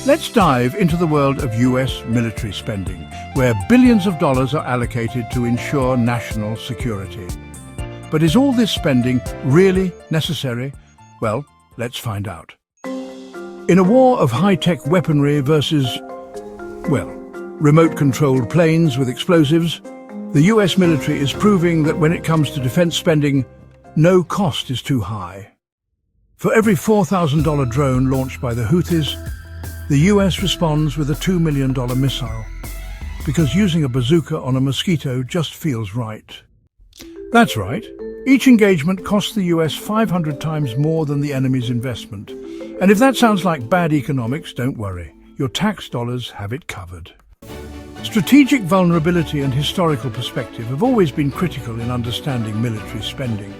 Let's dive into the world of US military spending, where billions of dollars are allocated to ensure national security. But is all this spending really necessary? Well, let's find out. In a war of high-tech weaponry versus, well, remote-controlled planes with explosives, the US military is proving that when it comes to defense spending, no cost is too high. For every $4,000 drone launched by the Houthis, the US responds with a $2 million missile, because using a bazooka on a mosquito just feels right. That's right. Each engagement costs the US 500 times more than the enemy's investment. And if that sounds like bad economics, don't worry. Your tax dollars have it covered. Strategic vulnerability and historical perspective have always been critical in understanding military spending.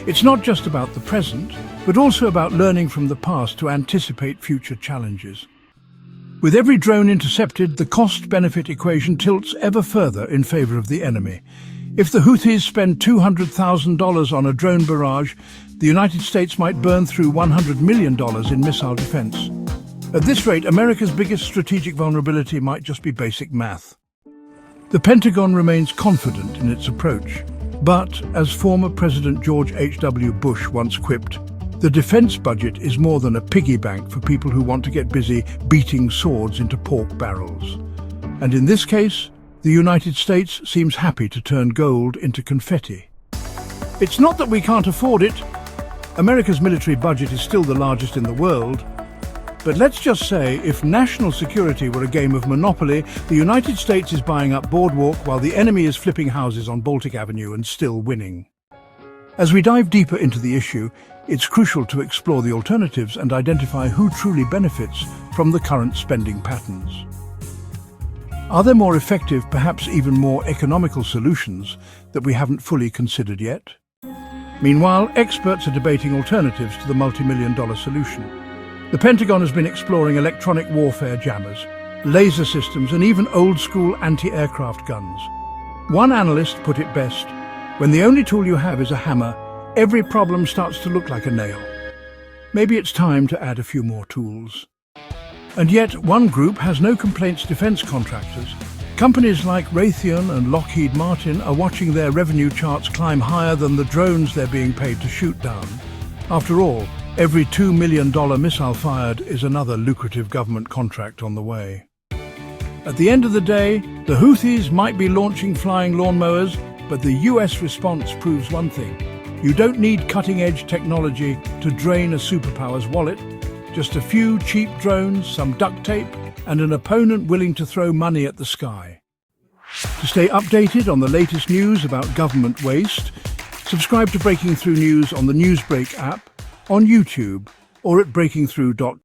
It's not just about the present, but also about learning from the past to anticipate future challenges. With every drone intercepted, the cost-benefit equation tilts ever further in favor of the enemy. If the Houthis spend $200,000 on a drone barrage, the United States might burn through $100 million in missile defense. At this rate, America's biggest strategic vulnerability might just be basic math. The Pentagon remains confident in its approach, but, as former President George H.W. Bush once quipped, the defense budget is more than a piggy bank for people who want to get busy beating swords into pork barrels. And in this case, the United States seems happy to turn gold into confetti. It's not that we can't afford it. America's military budget is still the largest in the world. But let's just say, if national security were a game of Monopoly, the United States is buying up Boardwalk while the enemy is flipping houses on Baltic Avenue and still winning. As we dive deeper into the issue, it's crucial to explore the alternatives and identify who truly benefits from the current spending patterns. Are there more effective, perhaps even more economical solutions that we haven't fully considered yet? Meanwhile, experts are debating alternatives to the multi-million-dollar solution. The Pentagon has been exploring electronic warfare jammers, laser systems, and even old-school anti-aircraft guns. One analyst put it best: when the only tool you have is a hammer, every problem starts to look like a nail. Maybe it's time to add a few more tools. And yet, one group has no complaints: defense contractors. Companies like Raytheon and Lockheed Martin are watching their revenue charts climb higher than the drones they're being paid to shoot down. After all, every $2 million missile fired is another lucrative government contract on the way. At the end of the day, the Houthis might be launching flying lawnmowers, but the US response proves one thing: you don't need cutting-edge technology to drain a superpower's wallet. Just a few cheap drones, some duct tape, and an opponent willing to throw money at the sky. To stay updated on the latest news about government waste, subscribe to Breaking Through News on the Newsbreak app, on YouTube, or at breakingthrough.com.